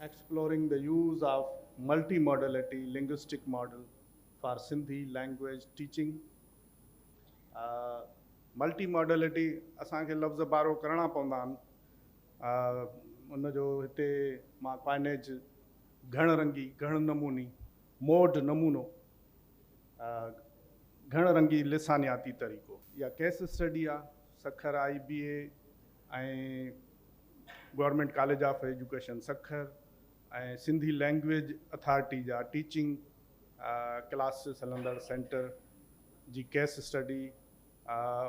exploring the use of multimodality linguistic model for Sindhi language teaching. मल्टीमॉडलिटी असांखे लफ़्ज़ बारो करणा पवंदा आहिनि। उनजो हिते मां कॉइनेज घण रंगी घण नमूनी मोड नमूनो घण रंगी लिसानियाती तरीक़ो या केस स्टडी आहे सखर IBA ऐं government college of education Sukkur ऐं सिंधी लैंग्वेज अथॉरिटी जा टीचिंग क्लासिस हलंदड़ सेंटर जी केस स्टडी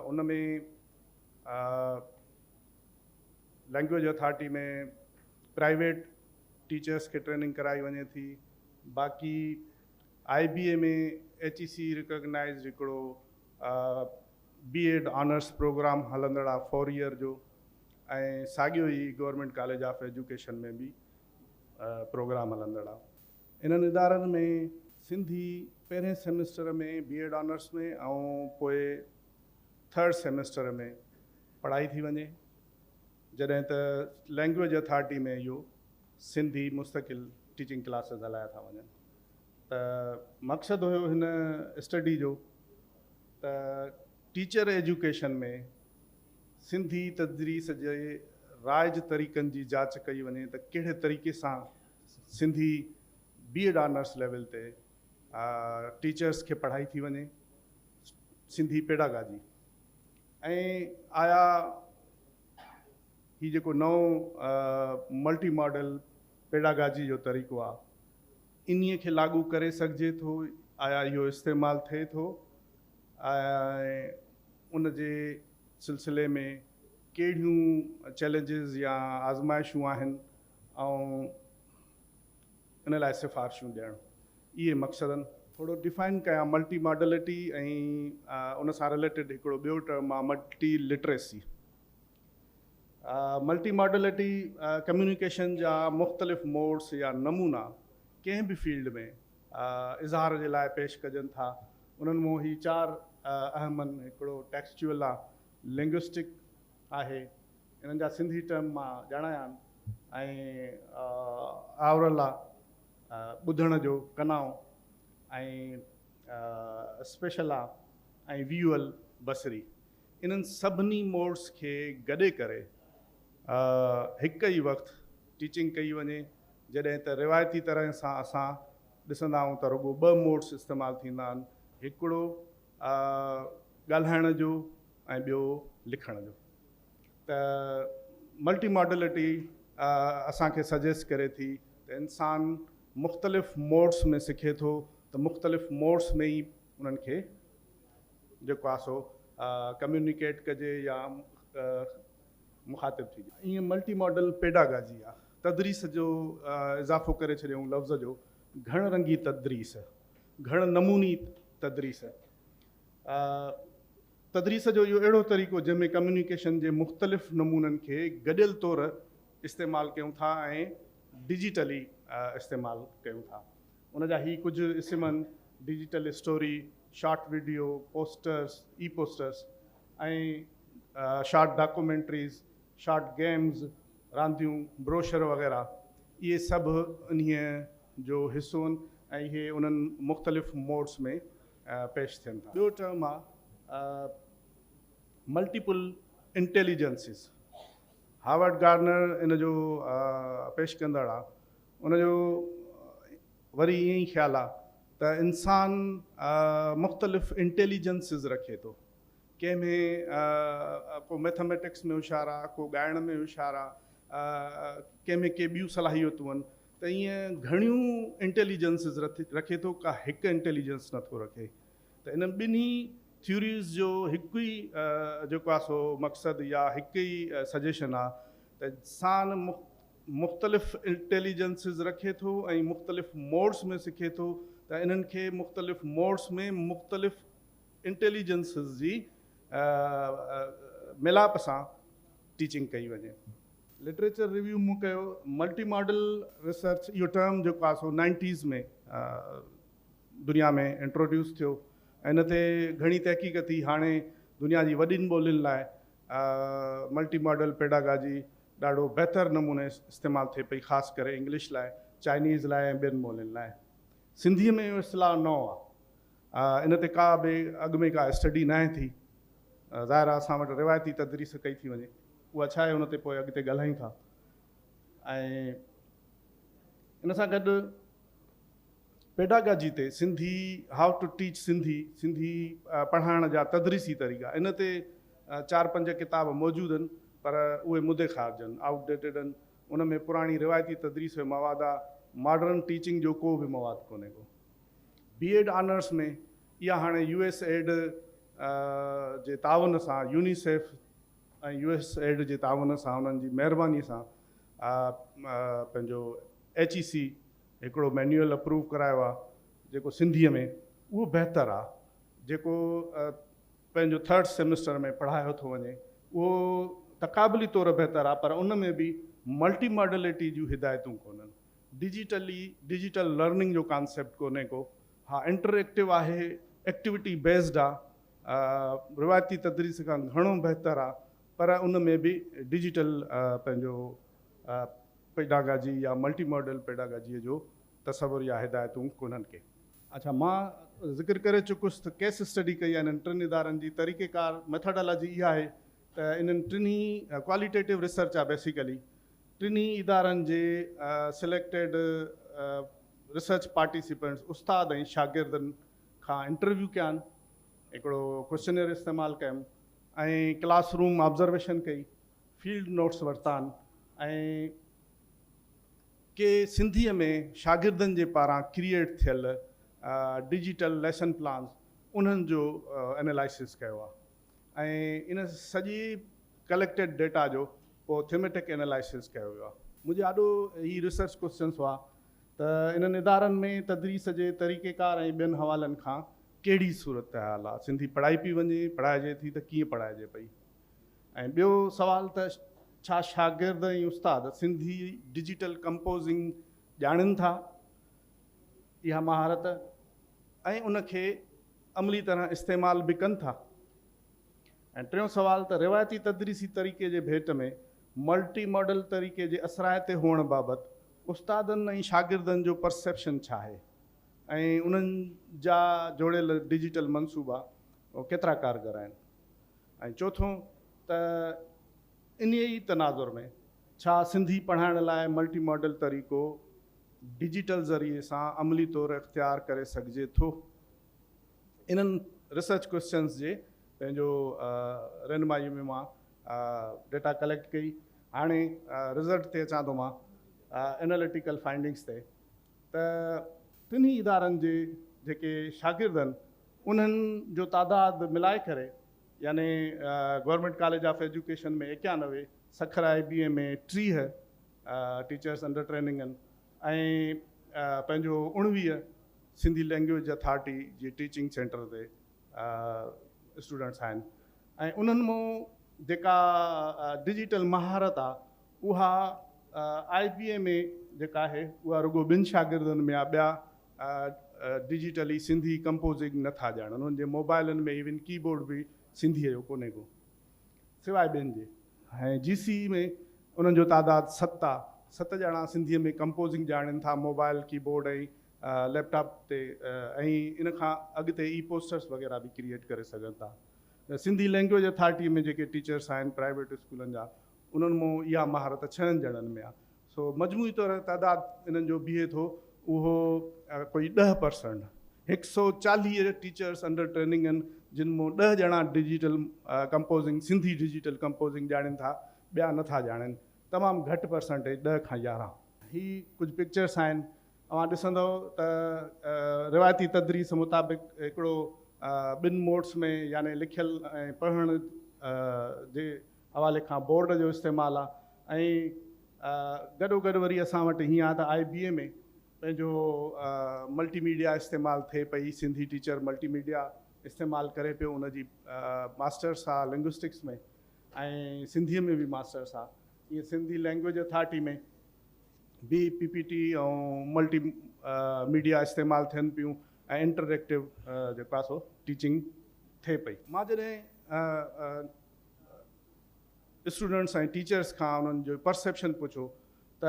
उन में लैंग्वेज अथॉरिटी में प्राइवेट टीचर्स के ट्रेनिंग कराई वञे थी। बाक़ी IBA में HEC रिकॉग्नाइज़ हिकिड़ो B.Ed ऑनर्स प्रोग्राम हलंदड़ आहे 4 ईयर जो ऐं साॻियो ई गवर्नमेंट कॉलेज ऑफ एजुकेशन में बि प्रोग्राम हलंदड़ आहे। इन्हनि इदारनि में सिंधी पहिरें सेमेस्टर में B.Ed ऑनर्स में ऐं पोइ 3rd सेमेस्टर में पढ़ाई थी वञे, जॾहिं त लैंग्वेज अथॉरिटी में इहो सिंधी मुस्तक़िल टीचिंग क्लासिस हलाया था वञनि। त मक़सदु हुयो हिन स्टडी जो त टीचर एजुकेशन में सिंधी तदरीस जे राइज तरीक़नि जी जांच कई वञे त कहिड़े तरीक़े सां सिंधी B.Ed ऑनर्स लेवल ते टीचर्स खे पढ़ाई थी वञे सिंधी पेडागाजी ऐं आया ही जेको नओं मल्टी मॉडल पेडागाजी जो तरीक़ो आहे इन्हीअ खे लागू करे सघिजे थो, आया इहो इस्तेमालु थिए थो ऐं उन जे सिलसिले में कहिड़ियूं चैलेंजिस या आज़माइशूं आहिनि ऐं इन लाइ सिफ़ारिशूं ॾियणु, इहे मक़सदनि। थोरो डिफाइन कयां मल्टी मॉडलिटी ऐं उन सां रिलेटेड हिकिड़ो ॿियो टर्म आहे multi literacy. Multi modality communication जा मुख़्तलिफ़ मोड्स या नमूना कंहिं बि फील्ड में इज़हार जे लाइ पेश कजनि था। उन्हनि मां ही 4 अहम आहिनि। हिकिड़ो टेक्सचुअल आहे, लिंग्विस्टिक आहे, इन्हनि जा सिंधी टर्म मां ॼाणायां आहिनि, ऐं आवरल आहे ॿुधण जो कनाओ, ऐं स्पेशल आहे ऐं विजुअल बसरी। इन्हनि सभिनी मोड्स खे गॾे करे हिकु ई वक़्तु टीचिंग कई वञे, जॾहिं त रिवायती तरह सां असां ॾिसंदा आहियूं त रुॻो 2 मोड्स इस्तेमालु थींदा आहिनि, हिकिड़ो ॻाल्हाइण जो ऐं ॿियो लिखण जो। त मल्टी मॉडलिटी असांखे सजेस्ट करे थी त इंसानु मुख़्तलिफ़ मोड्स में सिखे थो त मुख़्तलिफ़ मोड्स में ई उन्हनि खे जेको आहे सो कम्युनिकेट कजे या मुखातिब थी। ईअं मल्टी मॉडल पेडागाजी आहे, तदरीस जो इज़ाफ़ो करे छॾियऊं लफ़्ज़ जो, घण रंगी तदरीस, घण नमूनी तदरीस। तदरीस जो इहो अहिड़ो तरीक़ो जंहिंमें कम्युनिकेशन जे मुख़्तलिफ़ नमूननि खे गॾियल तौर इस्तेमालु कयूं था ऐं डिजिटली इस्तेमालु कयूं था। उन जा ही कुझु इस्म आहिनि: digital story, short video, posters, posters ऐं शॉर्ट डॉक्यूमेंट्रीज़, शॉर्ट गेम्स, रांदियूं, ब्रोशर वग़ैरह। इहे सभु इन्हीअ जो हिसो आहिनि ऐं इहे उन्हनि मुख़्तलिफ़ मोड्स में पेश थियनि था। ॿियो टर्म आहे मल्टीपल इंटेलिजेंसिस। हार्वर्ड गार्डनर इन जो पेश कंदड़ आहे। उनजो वरी ईअं ई ख़्यालु आहे त इंसानु मुख़्तलिफ़ इंटेलिजेंसिस रखे थो। कंहिंमें को मैथमेटिक्स में होशियारु आहे, को ॻाइण में होशियारु आहे, कंहिंमें के ॿियूं सलाहियतूं आहिनि। त ईअं घणियूं इंटेलिजेंसिस रखे थो, का हिकु इंटेलिजेंस नथो रखे। त इन ॿिन्ही थ्योरीज़ जो हिकु ई जेको आहे सो मक़सदु या हिकु ई सजेशन आहे त इंसानु मुख़्तलिफ़ इंटेलिजेंसिस रखे थो ऐं मुख़्तलिफ़ मोड्स में सिखे थो, त इन्हनि खे मुख़्तलिफ़ मोड्स में मुख़्तलिफ़ इंटेलिजेंसिस जी मिलाप सां टीचिंग कई वञे। लिटरेचर रिव्यू मूं कयो मल्टी मॉडल रिसर्च, इहो टर्म जेको आहे सो 90s में दुनिया में इंट्रोड्यूस थियो ऐं इन ते घणी तहक़ीक़ थी। हाणे दुनिया जी वॾियुनि ॿोलियुनि लाइ मल्टी मॉडल पेडागाजी ॾाढो बहितर नमूने इस्तेमालु थिए पई, ख़ासि करे इंग्लिश लाइ, चाइनीज़ लाइ ऐं ॿियनि ॿोलियुनि लाइ। सिंधीअ में इहो इस्तिलाह नओं आहे, इन ते का बि अॻु में का स्टडी न आहे थी। ज़ाहिर आहे असां वटि रिवायती तदरीस कई थी वञे, उहा छा आहे उन ते पोइ अॻिते ॻाल्हायूं था। ऐं इन सां गॾु पेडागाजी ते सिंधी, हाउ टू टीच सिंधी पढ़ाइण जा तदरीसी तरीक़ा, इन ते 4-5 किताब मौजूदु आहिनि, पर उहे मुदे ख़ारिज आहिनि, आउटडेटेड आहिनि। उन में पुराणी रिवायती तदरीस जो मवाद आहे, मॉडर्न टीचिंग जो को बि मवाद कोन्हे को। BEd ऑनर्स में इहा हाणे USAID जे ताउन सां, यूनिसेफ ऐं USAID जे ताउन सां, उन्हनि जी महिरबानी सां पंहिंजो HEC हिकिड़ो मैन्युअल अप्रूव करायो आहे, जेको सिंधीअ में, उहो बहितर आहे। जेको पंहिंजो 3rd सेमिस्टर में पढ़ायो थो वञे, उहो तक़ाबली तौरु बहितर आहे, पर उन में बि मल्टी मॉडलिटी जूं हिदायतूं कोन्हनि, डिजिटल लर्निंग जो कॉन्सेप्ट कोन्हे को। हा, इंटरेक्टिव आहे, एक्टिविटी बेस्ड आहे, रिवायती तदरीस खां घणो बहितर आहे, पर उन में बि डिजिटल पंहिंजो पेडागाजी या मल्टी मॉडल पेडागाजीअ जो तसवुर या हिदायतूं कोन्हनि के। अच्छा, मां ज़िक्र करे चुकुसि त केस स्टडी कई आहे इन्हनि 3 इदारनि जी। तरीक़ेकार मेथडोलॉजी इहा आहे त इन्हनि 3 क्वालिटेटिव रिसर्च आहे बेसिकली। 3 इदारनि जे सिलेक्टेड रिसर्च पार्टिसिपेंट्स, उस्ताद ऐं शागिर्दनि खां इंटरव्यू कया आहिनि, हिकिड़ो क्वेश्चनर इस्तेमालु कयमि, ऐं क्लासरूम ऑब्ज़र्वेशन कई, फील्ड नोट्स वरिता आहिनि, ऐं के सिंधीअ में शागिर्दनि जे पारां क्रिएट थियल डिजिटल लेसन प्लान्स, उन्हनि जो एनालाइसिस कयो आहे, ऐं इन सॼी कलेक्टेड डेटा जो पोइ थीमेटिक एनालाइसिस कयो वियो आहे। मुंहिंजो ॾाढो ही रिसर्च क्वेश्चन्स हुआ त इन्हनि इदारनि में तदरीस जे तरीक़ेकार ऐं ॿियनि हवालनि खां कहिड़ी सूरत हाल आहे, सिंधी पढ़ाई पई वञे, पढ़ाइजे थी त कीअं पढ़ाइजे पई। ऐं ॿियो सवाल त छा शागिर्द ऐं उस्ताद सिंधी डिजिटल कंपोज़िंग ॼाणनि था, इहा महारत, ऐं उनखे अमली तरह इस्तेमालु बि कनि था। ऐं टियों सवाल त रिवायती तदरीसी तरीक़े जे भेट में मल्टी मॉडल तरीक़े जे असराइते हुअण बाबति उस्तादनि ऐं शागिर्दनि जो परसेप्शन छा आहे, ऐं उन्हनि जा जोड़ियल डिजिटल मंसूबा केतिरा कारगर आहिनि। ऐं चौथों त इन ई तनाज़ुर में छा सिंधी पढ़ाइण लाइ मल्टी मॉडल तरीक़ो डिजिटल ज़रिए सां अमली तौरु इख्तियार करे सघिजे थो। इन्हनि रिसर्च क्वेश्चन्स जे पंहिंजो रहनुमाई में मां डेटा कलेक्ट कई। हाणे रिज़ल्ट ते अचां थो मां एनालिटिकल फाइंडिंग्स ते, त 3 इदारनि जे जेके शागिर्द आहिनि उन्हनि जो तादाद मिलाए करे, यानी गवर्नमेंट कॉलेज ऑफ एजुकेशन में 91, सखर IBA में 30 टीचर्स अंडर ट्रेनिंग आहिनि, ऐं पंहिंजो 19 सिंधी लैंग्वेज अथॉरिटी जी टीचिंग सेंटर ते स्टूडेंट्स आहिनि। ऐं उन्हनि मां जेका डिजिटल महारत आहे उहा IBA में जेका आहे उहा रुगो 2 शागिर्दनि में आहे, ॿिया डिजिटली सिंधी कंपोज़िंग नथा ॼाणनि, उन्हनि जे मोबाइलनि में इवन कीबोर्ड बि सिंधीअ जो कोन्हे को, सिवाइ 2 जे। ऐं GC में उन्हनि जो तादाद 7 ॼणा सिंधीअ में कंपोज़िंग ॼाणनि था, मोबाइल, कीबोर्ड ऐं लैपटॉप ते, ऐं इन खां अॻिते पोस्टर्स वग़ैरह बि क्रिएट करे सघनि था। सिंधी लैंग्वेज अथॉरिटी में जेके टीचर्स आहिनि प्राइवेट स्कूलनि जा, उन्हनि मां इहा महारत 6 ॼणनि में आहे। सो मजमूई तौरु तादाद इन्हनि जो बीहे थो उहो कोई 10%। 140 टीचर्स अंडर ट्रेनिंग आहिनि, जिन मां 10 ॼणा digital composing, Sindhi digital composing ॼाणनि था, ॿिया नथा ॼाणनि। तमामु घटि परसेंटेज, 10 खां 11। ही कुझु पिक्चर्स आहिनि, तव्हां ॾिसंदव त रिवायती तदरीस मुताबिक़ हिकिड़ो 2 मोड्स में, यानी लिखियल ऐं पढ़ण जे हवाले खां बोर्ड जो इस्तेमालु आहे, ऐं गॾोगॾु वरी असां वटि हीअं आहे त IBA में पंहिंजो मल्टीमीडिया इस्तेमालु थिए पई, सिंधी टीचर मल्टीमीडिया इस्तेमालु करे पियो, उनजी मास्टर्स आहे लिंग्विस्टिक्स में, ऐं सिंधीअ में बि मास्टर्स आहे। ईअं सिंधी लैंग्वेज अथॉरिटी में बि PPT ऐं मल्टी मीडिया इस्तेमालु थियनि पियूं, ऐं इंटरेक्टिव जेको आहे सो टीचिंग थिए पई। मां जॾहिं स्टूडेंट्स ऐं टीचर्स खां उन्हनि जो परसेप्शन पुछो त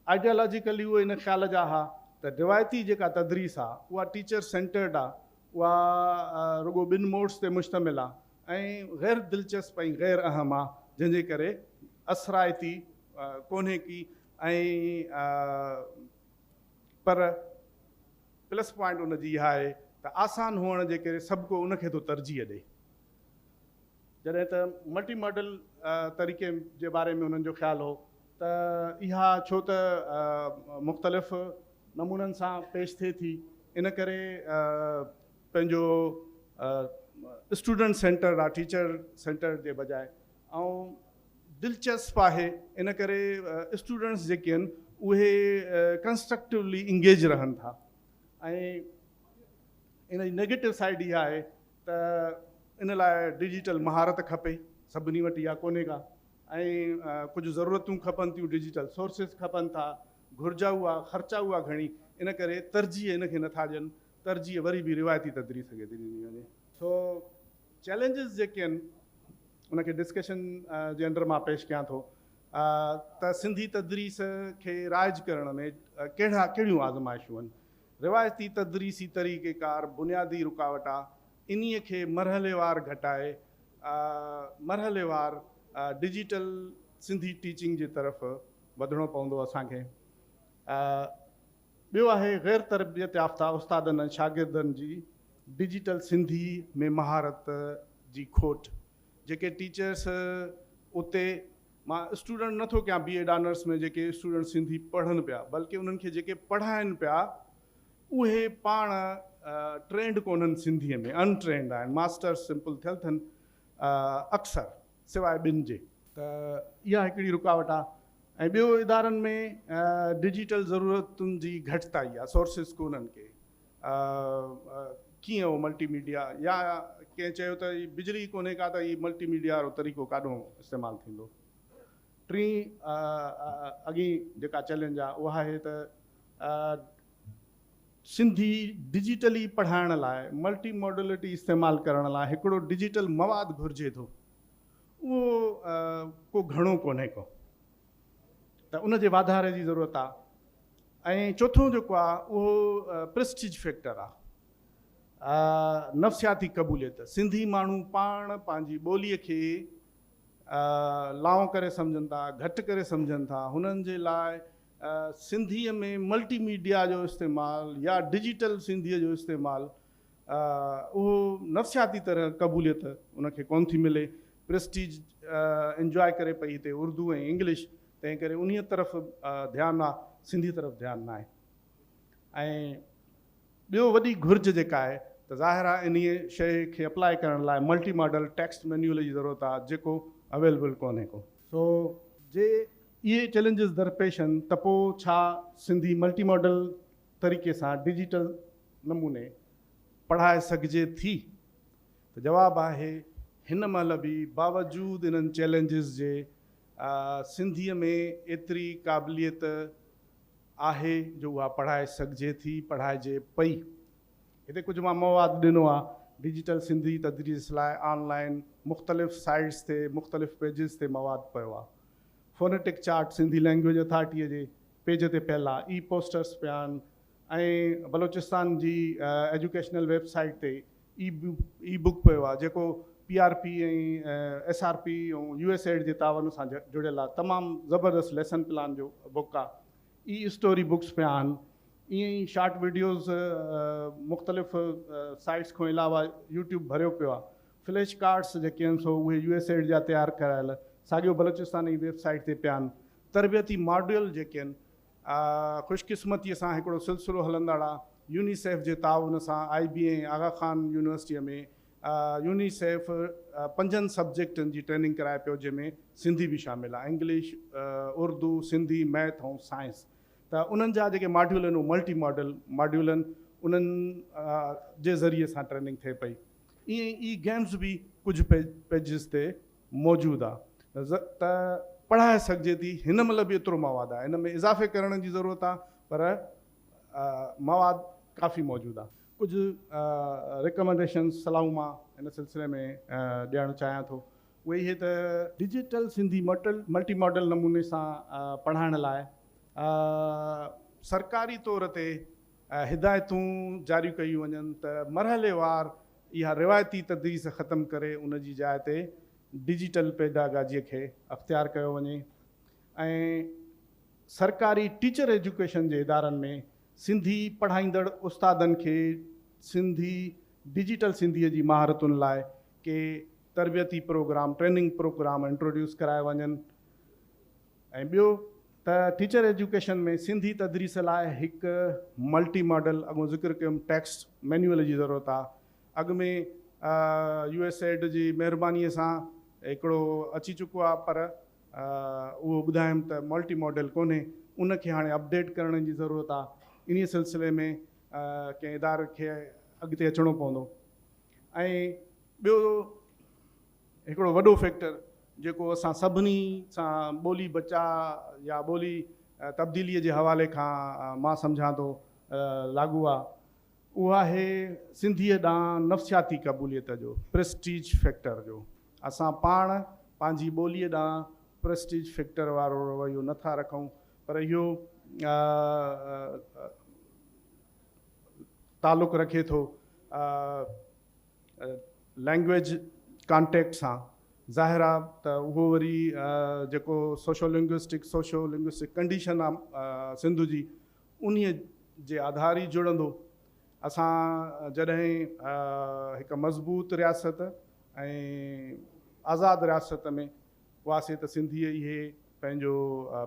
आइडियोलॉजिकली उहे इन ख़्याल जा हुआ त रिवायती जेका तदरीस आहे उहा टीचर सेंटर्ड आहे, उहा रुगो ॿिनि मोड्स ते मुश्तमिल आहे ऐं ग़ैर दिलचस्प ऐं ग़ैर अहम आहे, जंहिंजे करे असराइती कोन्हे की ऐं पर प्लस पॉइंट उन जी इहा आहे त आसान हुअण जे करे सभु को उनखे थो तरजीह ॾिए। जॾहिं त मल्टी मॉडल तरीक़े जे बारे में उन्हनि जो ख़्यालु हो त इहा छो त मुख़्तलिफ़ नमूननि सां पेश थिए थी, इन करे पंहिंजो स्टूडेंट सेंटर आहे टीचर सेंटर जे बजाए, ऐं दिलचस्प आहे इन करे स्टूडेंट्स जेके आहिनि उहे कंस्ट्रक्टिवली इंगेज रहनि था। ऐं इन जी नेगेटिव साइड इहा आहे त इन लाइ डिजिटल महारत खपे, सभिनी वटि इहा कोन्हे का, ऐं कुझु ज़रूरतूं खपनि थियूं, डिजिटल सोर्सिस खपनि था, घुर्जा हुआ ख़र्चा हुआ घणी, इन करे तरजीह इनखे नथा ॾियनि, तरजीह वरी बि रिवायती तदरीस खे थी ॾिनी वञे। सो चैलेंजिस जेके आहिनि उनखे डिस्कशन जे अंदरि मां पेश कयां थो त सिंधी तदरीस खे राइज करण में कहिड़ियूं आज़माइशूं आहिनि। रिवायती तदरीसी तरीक़ेकार बुनियादी रुकावट आहे, इन्हीअ खे मरहलेवार घटाए मरहलेवार डिजिटल सिंधी टीचिंग जे तरफ़ वधिणो पवंदो असांखे। ॿियो आहे ग़ैर तरबियत याफ़्ता उस्तादनि ऐं शागिर्दनि जी डिजिटल सिंधी में महारत जी खोट। जेके टीचर्स उते मां स्टूडेंट नथो कयां बी एड ऑनर्स में जेके स्टूडेंट सिंधी पढ़नि पिया, बल्कि उन्हनि खे जेके पढ़ाइनि पिया उहे पाण ट्रेंड कोन्हनि सिंधीअ में, अनट्रेंड आहिनि, मास्टर्स सिंपल थियल अथनि अक्सर सवाइ ॿिनि जे, त इहा हिकिड़ी रुकावट आहे। ऐं ॿियो इदारनि में डिजिटल ज़रूरतुनि जी घटिताई आहे, सोर्सिस कोन्हनि के, कीअं उहो मल्टीमीडिया, या कंहिं चयो त ही बिजली कोन्हे का त ही मल्टीमीडिया वारो तरीक़ो काॾों इस्तेमालु थींदो। टी अॻी जेका चैलेंज आहे उहा आहे त सिंधी डिजिटली पढ़ाइण लाइ मल्टी मॉडलिटी इस्तेमालु करण लाइ हिकिड़ो डिजिटल मवादु घुरिजे थो, उहो को घणो कोन्हे को, त उन जे वाधारे जी ज़रूरत आहे। ऐं चोथों जेको आहे उहो प्रेस्टीज फैक्टर आहे, नफ़्सियाती क़बूलियत। सिंधी माण्हू पाण पंहिंजी ॿोलीअ खे लाओ करे सम्झनि था, घटि करे सम्झनि था, हुननि जे लाइ सिंधीअ में मल्टीमीडिया जो इस्तेमालु या डिजिटल सिंधीअ जो इस्तेमालु उहो नफ़्सियाती तरह क़बूलियत उनखे कोन थी मिले। प्रेस्टीज इंजॉय करे पई हिते उर्दू ऐं इंग्लिश, तंहिं करे उन तरफ़ ध्यानु आहे, सिंधी तरफ़ ध्यानु न आहे। ऐं ॿियो वॾी घुर्ज जेका आहे त ज़ाहिर आहे इन शइ खे अप्लाई करण लाइ मल्टी मॉडल टेक्स्ट मैन्यूअल जी ज़रूरत आहे, जेको अवेलेबल कोन्हे को। सो जे इहे चैलेंजिस दरपेश आहिनि त पोइ छा सिंधी मल्टी मॉडल तरीक़े सां डिजिटल नमूने पढ़ाए सघिजे थी? त जवाबु आहे हिन महिल बि बावजूदु इन्हनि चैलेंजिस जे सिंधीअ में एतिरी क़ाबिलियत आहे जो उहा पढ़ाए सघिजे थी, पढ़ाइजे पई। हिते कुझु मां मवादु ॾिनो आहे डिजिटल सिंधी तदरीस लाइ, ऑनलाइन मुख़्तलिफ़ साइट्स ते मुख़्तलिफ़ पेजिस ते मवादु पियो आहे। फोनेटिक चार्ट सिंधी लैंग्वेज अथॉरिटीअ जे पेज ते पियल आहे, ई पोस्टर्स पिया आहिनि, ऐं बलोचिस्तान जी एजुकेशनल वेबसाइट ते ई बुक पियो आहे, जेको PRP ऐं SRP ऐं USAID जे तावन सां जुड़ियल आहे। तमामु ज़बरदस्त लेसन प्लान जो बुक आहे। ई स्टोरी बुक्स पिया आहिनि, ईअं ई शार्ट वीडियोज़ मुख़्तलिफ़ साइट्स खां अलावा यूट्यूब भरियो पियो आहे। फ्लैश कार्ड्स जेके आहिनि सो उहे USAID जा तयारु करायल साॻियो बलोचिस्तानी वेबसाइट ते पिया आहिनि। तरबियती मॉड्यूल जेके आहिनि ख़ुशकिस्मतीअ सां हिकिड़ो सिलसिलो हलंदड़ आहे, यूनिसेफ जे ताउन सां IBA आगा खान यूनिवर्सिटीअ में यूनिसेफ 5 सब्जेक्टनि जी ट्रेनिंग कराए पियो, जंहिंमें सिंधी बि शामिल आहे, इंग्लिश, उर्दू, सिंधी, मैथ ऐं साइंस। त उन्हनि जा जेके मॉड्यूल आहिनि उहे मल्टी मॉडल मॉड्यूल आहिनि, उन्हनि जे ज़रिए सां ट्रेनिंग थिए पई। ईअं ई गेम्स बि कुझु पेजिस ते मौजूदु आहे, त पढ़ाए सघिजे थी। हिन महिल बि एतिरो मवादु आहे, हिन में इज़ाफ़े करण जी ज़रूरत आहे, पर मवादु काफ़ी मौजूदु आहे। कुझु रिकमेंडेशन सलाहूं मां हिन सिलसिले में ॾियणु चाहियां थो। उहे इहे त डिजिटल सिंधी मल्टी मॉडल नमूने सां पढ़ाइण लाइ सरकारी तौर ते हिदायतूं जारी कयूं वञनि त मरहलेवार इहा रिवायती तदरीस ख़तमु करे उन जी जाइ ते डिजिटल पेडागाजीअ खे अख़्तियार कयो वञे ऐं सरकारी टीचर एजुकेशन जे इदारनि में सिंधी पढ़ाईंदड़ उस्तादनि खे डिजिटल सिंधीअ जी महारतुनि लाइ के तरबियती प्रोग्राम ट्रेनिंग प्रोग्राम इंट्रोड्यूस कराए वञनि। ऐं ॿियो त टीचर एजुकेशन में सिंधी तदरीस लाइ हिकु मल्टी मॉडल अॻो ज़िक्र कयुमि टेक्स्ट मैनुअल जी ज़रूरत आहे। अॻु में USAID जी महिरबानीअ सां हिकिड़ो अची चुको आहे पर उहो ॿुधायमि त मल्टी मॉडल कोन्हे, उनखे हाणे अपडेट करण जी ज़रूरत आहे। इन सिलसिले में कंहिं इदारे खे अॻिते अचिणो पवंदो। ऐं ॿियो हिकिड़ो वॾो फैक्टर जेको असां सभिनी सां ॿोली बचा या ॿोली तब्दीलीअ जे हवाले खां मां सम्झां थो लागू आहे, उहा आहे सिंधीअ ॾांहुं नफ़्सियाती क़बूलियत जो प्रेस्टीज फैक्टर जो। असां पाण पंहिंजी ॿोलीअ ॾांहुं प्रेस्टीज फैक्टर वारो रवैयो नथा रखूं, पर इहो तालुक़ु रखे थो लैंग्वेज कॉन्टेक्ट सां। ज़ाहिर आहे त उहो वरी जेको सोशो लिंग्विस्टिक कंडीशन आहे सिंध जी, उन्हीअ जे आधार ई जुड़ंदो। असां जॾहिं हिकु मज़बूत रियासत ऐं आज़ादु रियासत में हुआसीं त सिंधीअ इहे पंहिंजो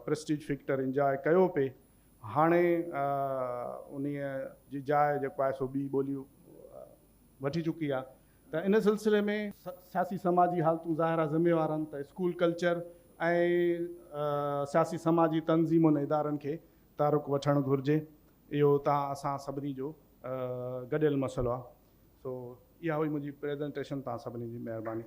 प्रेस्टीज फैक्टर इंजॉय कयो पिए। हाणे उन्हीअ जी जाइ जेको आहे सो ॿी ॿोलियूं वठी चुकी आहे। त इन सिलसिले में सियासी समाजी हालतूं ज़ाहिर आहे ज़िम्मेवार आहिनि त स्कूल कल्चर ऐं सियासी समाजी तंज़ीमुनि इदारनि खे तारुक वठणु घुरिजे। इहो असां सभिनी जो गॾियल मसइलो आहे। सो इहा हुई मुंहिंजी प्रेज़ेंटेशन। तव्हां सभिनी जी महिरबानी।